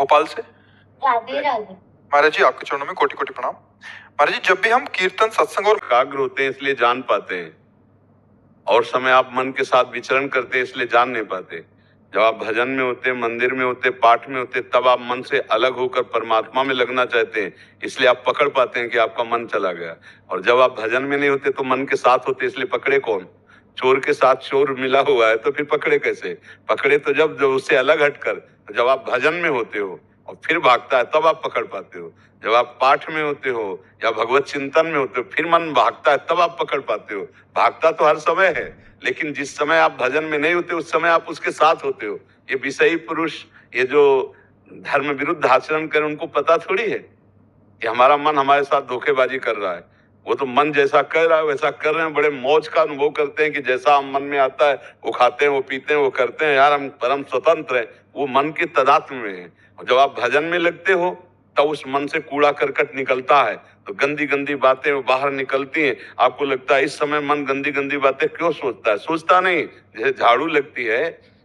भोपाल से। राधे राधे। महाराज जी आपके चरणों में कोटि कोटि प्रणाम। महाराज जी जब भी हम कीर्तन सत्संग और एकाग्र होते हैं इसलिए जान पाते हैं, और समय आप मन के साथ विचरण करते हैं इसलिए जान नहीं पाते। जब आप भजन में होते, मंदिर में होते, पाठ में होते, तब आप मन से अलग होकर परमात्मा में लगना चाहते हैं, इसलिए आप पकड़ पाते हैं कि आपका मन चला गया। और जब आप भजन में नहीं होते तो मन के साथ होते, इसलिए पकड़े कौन? चोर के साथ चोर मिला हुआ है तो फिर पकड़े कैसे? पकड़े तो जब उससे अलग हटकर, जब आप भजन में होते हो और फिर भागता है तब आप पकड़ पाते हो। जब आप पाठ में होते हो या भगवत चिंतन में होते हो, फिर मन भागता है तब आप पकड़ पाते हो। भागता तो हर समय है, लेकिन जिस समय आप भजन में नहीं होते उस समय आप उसके साथ होते हो। ये विषयी पुरुष, ये जो धर्म विरुद्ध आचरण करें, उनको पता थोड़ी है कि हमारा मन हमारे साथ धोखेबाजी कर रहा है। वो तो मन जैसा कर रहा है वैसा कर रहे हैं, बड़े मौज का अनुभव करते हैं कि जैसा हम मन में आता है वो खाते हैं, वो पीते हैं, वो करते हैं, यार हम परम स्वतंत्र हैं। वो मन के तदात्म में है। और जब आप भजन में लगते हो तब उस मन से कूड़ा करकट निकलता है, तो गंदी गंदी बातें वो बाहर निकलती हैं। आपको लगता है इस समय मन गंदी गंदी बातें क्यों सोचता है? सोचता नहीं। जैसे झाड़ू लगती है,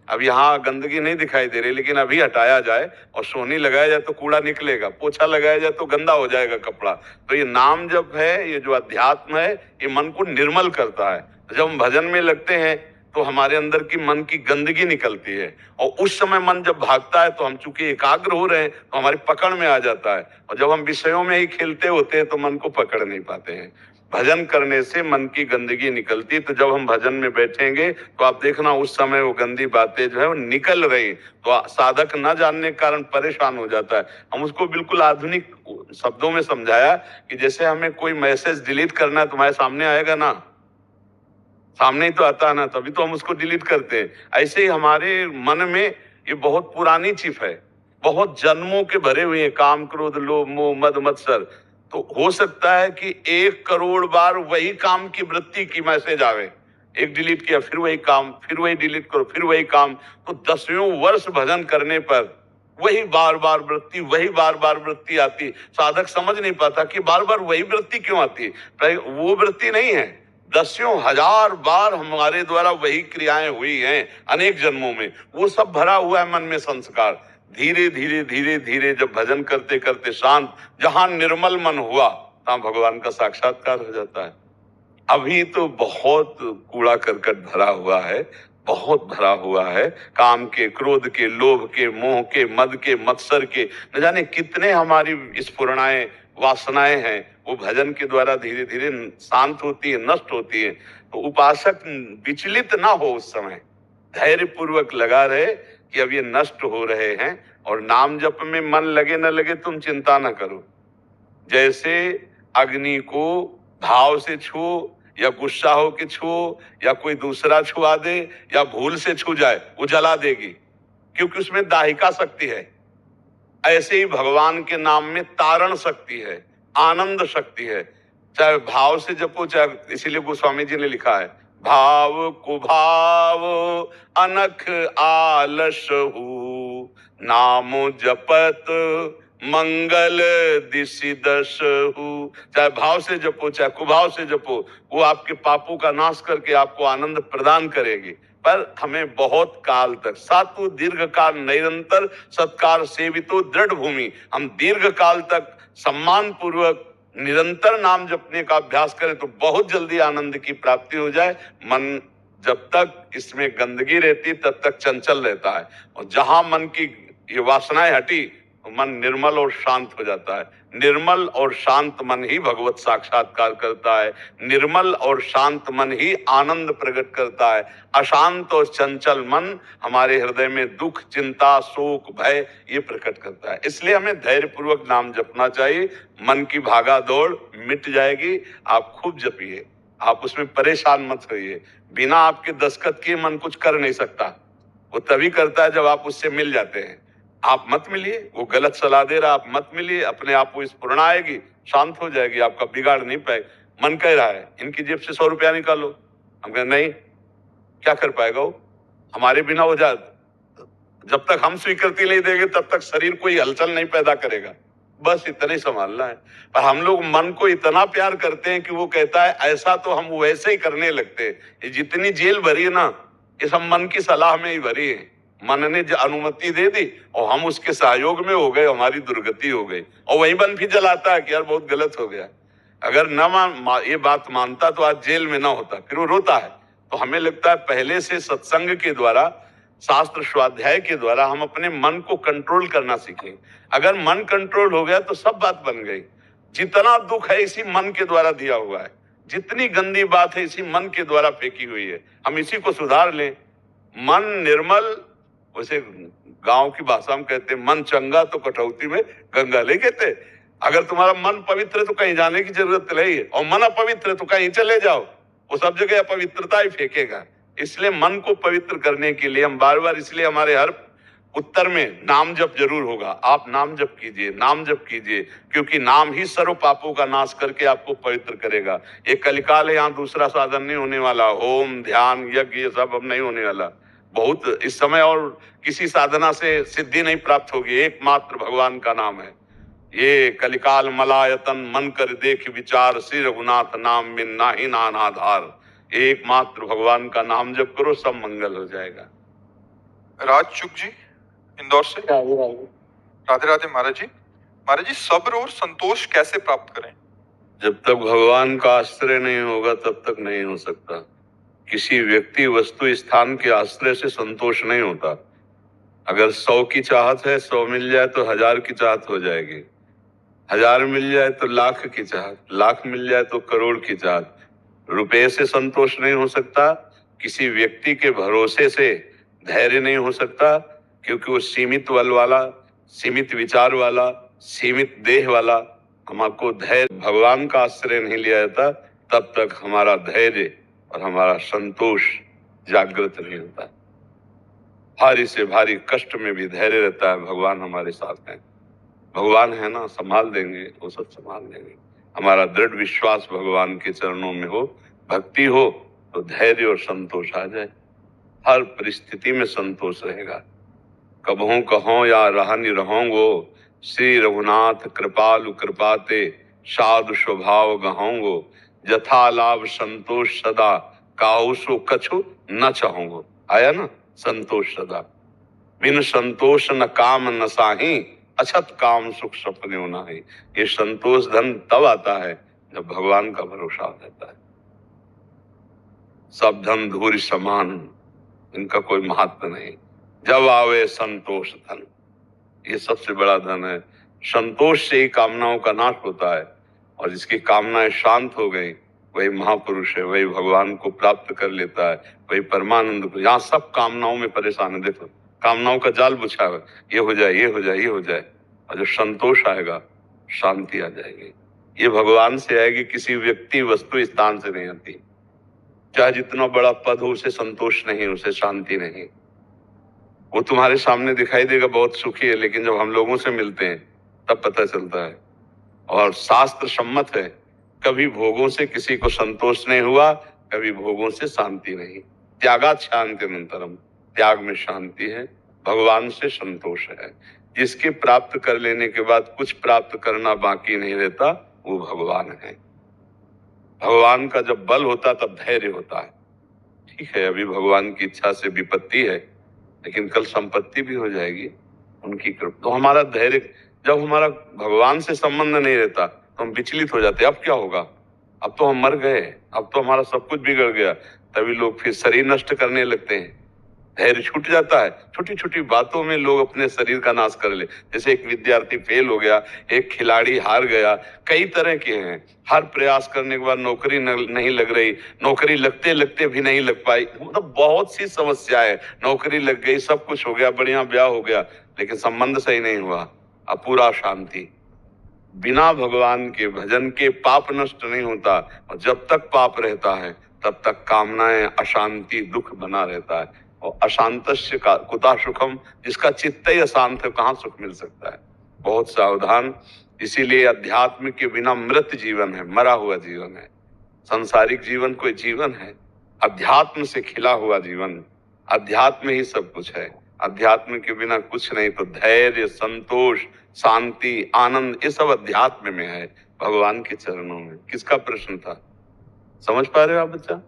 अब यहाँ गंदगी नहीं दिखाई दे रही, लेकिन अभी हटाया जाए और सोनी लगाया जाए तो कूड़ा निकलेगा, पोछा लगाया जाए तो गंदा हो जाएगा कपड़ा। तो ये नाम जप है, ये जो अध्यात्म है, ये मन को निर्मल करता है। जब हम भजन में लगते हैं तो हमारे अंदर की मन की गंदगी निकलती है, और उस समय मन जब भागता है तो हम चूंकि एकाग्र हो रहे हैं तो हमारी पकड़ में आ जाता है। और जब हम विषयों में ही खेलते होते हैं तो मन को पकड़ नहीं पाते हैं। भजन करने से मन की गंदगी निकलती। तो जब हम भजन में बैठेंगे तो आप देखना उस समय वो गंदी बातें जो है वो निकल रही, तो साधक न जानने के कारण परेशान हो जाता है। हम उसको बिल्कुल आधुनिक शब्दों में समझाया कि जैसे हमें कोई मैसेज डिलीट करना है, तुम्हारे सामने आएगा ना, सामने ही तो आता है ना, तभी तो हम उसको डिलीट करते हैं। ऐसे ही हमारे मन में ये बहुत पुरानी चिप है, बहुत जन्मों के भरे हुए हैं, काम क्रोध लोभ मोह मद मत्सर। तो हो सकता है कि 1 करोड़ बार वही काम की वृत्ति की मैसेज आवे, एक डिलीट किया फिर वही काम, फिर वही डिलीट करो, फिर वही काम। तो 10वें वर्ष भजन करने पर वही बार बार वृत्ति, वही बार बार वृत्ति आती। साधक समझ नहीं पाता कि बार बार वही वृत्ति क्यों आती। वो वृत्ति नहीं है, 10,000 हजार बार हमारे द्वारा वही क्रियाएं हुई हैं अनेक जन्मों में, वो सब भरा हुआ है मन में संस्कार। धीरे धीरे धीरे धीरे जब भजन करते करते शांत, जहां निर्मल मन हुआ तहां भगवान का साक्षात्कार हो जाता है। अभी तो बहुत कूड़ा करकट भरा हुआ है, बहुत भरा हुआ है, काम के, क्रोध के, लोभ के, मोह के, मद के, मत्सर के, न जाने कितने हमारी स्फुरणाएं, वासनाएं हैं, वो भजन के द्वारा धीरे धीरे शांत होती है, नष्ट होती है। तो उपासक विचलित ना हो, उस समय धैर्य पूर्वक लगा रहे कि अब ये नष्ट हो रहे हैं। और नाम जप में मन लगे न लगे तुम चिंता न करो। जैसे अग्नि को भाव से छू या गुस्सा हो के छू या कोई दूसरा छुआ दे या भूल से छू जाए, वो जला देगी, क्योंकि उसमें दाहिका शक्ति है। ऐसे ही भगवान के नाम में तारण शक्ति है, आनंद शक्ति है। चाहे भाव से जपो, चाहे, इसीलिए गोस्वामी जी ने लिखा है, भाव कुभाव अनख आलसहु, नाम जपत मंगल दिशि दशहु। चाहे भाव से जपो चाहे कुभाव से जपो, वो आपके पापों का नाश करके आपको आनंद प्रदान करेगी। पर हमें बहुत काल तक, सातु दीर्घ काल निरंतर सत्कार सेवितो दृढ़ भूमि, हम दीर्घ काल तक सम्मान पूर्वक निरंतर नाम जपने का अभ्यास करें तो बहुत जल्दी आनंद की प्राप्ति हो जाए। मन जब तक इसमें गंदगी रहती तब तक चंचल रहता है, और जहां मन की ये वासनाएं हटी तो मन निर्मल और शांत हो जाता है। निर्मल और शांत मन ही भगवत साक्षात्कार करता है। निर्मल और शांत मन ही आनंद प्रकट करता है। अशांत और चंचल मन हमारे हृदय में दुख, चिंता, शोक, भय ये प्रकट करता है। इसलिए हमें धैर्य पूर्वक नाम जपना चाहिए। मन की भागा दौड़ मिट जाएगी। आप खूब जपिए, आप उसमें परेशान मत होइए। बिना आपके दस्तखत किए मन कुछ कर नहीं सकता, वो तभी करता है जब आप उससे मिल जाते हैं। आप मत मिलिए, वो गलत सलाह दे रहा, आप मत मिलिए, अपने आप को स्फुरना आएगी, शांत हो जाएगी, आपका बिगाड़ नहीं पाए। मन कह रहा है इनकी जेब से 100 रुपया निकालो, हम कहें नहीं, क्या कर पाएगा वो, हमारे बिना हो जाए। जब तक हम स्वीकृति नहीं देंगे तब तक शरीर कोई हलचल नहीं पैदा करेगा। बस इतना ही संभालना है। पर हम लोग मन को इतना प्यार करते हैं कि वो कहता है ऐसा, तो हम वैसे ही करने लगते हैं। ये जितनी जेल भरी है ना, ये सब मन की सलाह में ही भरी है। मन ने जो अनुमति दे दी और हम उसके सहयोग में हो गए, हमारी दुर्गति हो गई। और वही मन भी जलाता है कि यार बहुत गलत हो गया। अगर ये बात मानता तो आज जेल में ना होता, फिर वो रोता है। तो हमें लगता है पहले से सत्संग के द्वारा, शास्त्र स्वाध्याय के द्वारा हम अपने मन को कंट्रोल करना सीखें। अगर मन कंट्रोल हो गया तो सब बात बन गई। जितना दुख है इसी मन के द्वारा दिया हुआ है, जितनी गंदी बात है इसी मन के द्वारा फेंकी हुई है। हम इसी को सुधार लें। मन निर्मल, वैसे गांव की भाषा में कहते हैं मन चंगा तो कटौती में गंगा ले कहते। अगर तुम्हारा मन पवित्र है तो कहीं जाने की जरूरत नहीं है, और मन अपवित्र है तो कहीं चले जाओ, वो सब जगह अपवित्रता ही फेंकेगा। इसलिए मन को पवित्र करने के लिए हम बार बार, इसलिए हमारे हर उत्तर में नाम जप जरूर होगा। आप नाम जप कीजिए, नाम जप कीजिए, क्योंकि नाम ही सर्व पापों का नाश करके आपको पवित्र करेगा। ये कलिकाल है, यहाँ दूसरा साधन नहीं होने वाला। होम, ध्यान, यज्ञ ये सब अब नहीं होने वाला। बहुत इस समय और किसी साधना से सिद्धि नहीं प्राप्त होगी, एकमात्र भगवान का नाम है। ये कलिकाल मलायतन मन कर देख विचार, श्री रघुनाथ नाम में नाही नान आधार। एकमात्र भगवान का नाम जप करो, सब मंगल हो जाएगा। राजचुक जी इंदौर से। राधे राधे महाराज जी। महाराज जी, सब्र और संतोष कैसे प्राप्त करें? जब तक भगवान का आश्रय नहीं होगा तब तक नहीं हो सकता। किसी व्यक्ति, वस्तु, स्थान के आश्रय से संतोष नहीं होता। अगर 100 की चाहत है, 100 मिल जाए तो 1000 की चाहत हो जाएगी। 1000 मिल जाए तो लाख की चाहत, लाख मिल जाए तो करोड़ की चाहत। रुपए से संतोष नहीं हो सकता। किसी व्यक्ति के भरोसे से धैर्य नहीं हो सकता, क्योंकि वो सीमित बल वाला, सीमित विचार वाला, सीमित देह वाला। हमको धैर्य, भगवान का आश्रय नहीं लिया जाता तब तक हमारा धैर्य और हमारा संतोष जागृत नहीं होता। भारी से भारी कष्ट में भी धैर्य रहता है, भगवान हमारे साथ हैं। भगवान है ना, संभाल देंगे, वो सब संभाल देंगे। हमारा दृढ़ विश्वास भगवान के चरणों में हो, भक्ति हो, तो धैर्य और संतोष आ जाए। हर परिस्थिति में संतोष रहेगा। कबहू कहो या रहनि रहोंगो, श्री रघुनाथ कृपालु कृपाते, साधु स्वभाव गहोंगो, जथा लाभ संतोष सदा, काहू सो कछु न चाहोंगो। आया ना, संतोष सदा। बिन संतोष न काम न साही, अछत काम सुख सपने नाही। ये संतोष धन तब आता है जब भगवान का भरोसा रहता है। सब धन धूरि समान, इनका कोई महत्व नहीं। जब आवे संतोष धन, ये सबसे बड़ा धन है। संतोष से ही कामनाओं का नाश होता है, और जिसकी कामनाएं शांत हो गई वही महापुरुष है, वही भगवान को प्राप्त कर लेता है, वही परमानंद को। यहाँ सब कामनाओं में परेशान है। देखो, कामनाओं का जाल बिछा है, ये हो जाए, ये हो जाए, ये हो जाए। और जब संतोष आएगा, शांति आ जाएगी। ये भगवान से आएगी, किसी व्यक्ति, वस्तु, स्थान से नहीं आती। चाहे जितना बड़ा पद हो, उसे संतोष नहीं, उसे शांति नहीं। वो तुम्हारे सामने दिखाई देगा बहुत सुखी है, लेकिन जब हम लोगों से मिलते हैं तब पता चलता है। और शास्त्र सम्मत है, कभी भोगों से किसी को संतोष नहीं हुआ, कभी भोगों से शांति नहीं। त्यागात शांति अनंतरम, त्याग में शांति है, भगवान से संतोष है। जिसके प्राप्त कर लेने के बाद कुछ प्राप्त करना बाकी नहीं रहता, वो भगवान है। भगवान का जब बल होता तब धैर्य होता है। ठीक है, अभी भगवान की इच्छा से विपत्ति है, लेकिन कल संपत्ति भी हो जाएगी उनकी कृपा। तो हमारा धैर्य, जब हमारा भगवान से संबंध नहीं रहता तो हम विचलित हो जाते हैं। अब क्या होगा, अब तो हम मर गए, अब तो हमारा सब कुछ बिगड़ गया। तभी लोग फिर शरीर नष्ट करने लगते हैं, धैर्य छूट जाता है। छोटी छोटी बातों में लोग अपने शरीर का नाश कर ले। जैसे एक विद्यार्थी फेल हो गया, एक खिलाड़ी हार गया, कई तरह के हैं। हर प्रयास करने के बाद नौकरी नहीं लग रही, नौकरी लगते लगते भी नहीं लग पाई, मतलब बहुत सी समस्याएं। नौकरी लग गई, सब कुछ हो गया, बढ़िया ब्याह हो गया, लेकिन संबंध सही नहीं हुआ, अपूरा शांति। बिना भगवान के भजन के पाप नष्ट नहीं होता, और जब तक पाप रहता है तब तक कामनाएं, अशांति, दुख बना रहता है। और अशांतस्य कुता सुखम, जिसका चित्त ही अशांत है, कहाँ सुख मिल सकता है। बहुत सावधान। इसीलिए अध्यात्म के बिना मृत जीवन है, मरा हुआ जीवन है। सांसारिक जीवन कोई जीवन है, अध्यात्म से खिला हुआ जीवन। अध्यात्म ही सब कुछ है, अध्यात्म के बिना कुछ नहीं। तो धैर्य, संतोष, शांति, आनंद, ये सब अध्यात्म में है, भगवान के चरणों में। किसका प्रश्न था, समझ पा रहे हो आप बच्चा?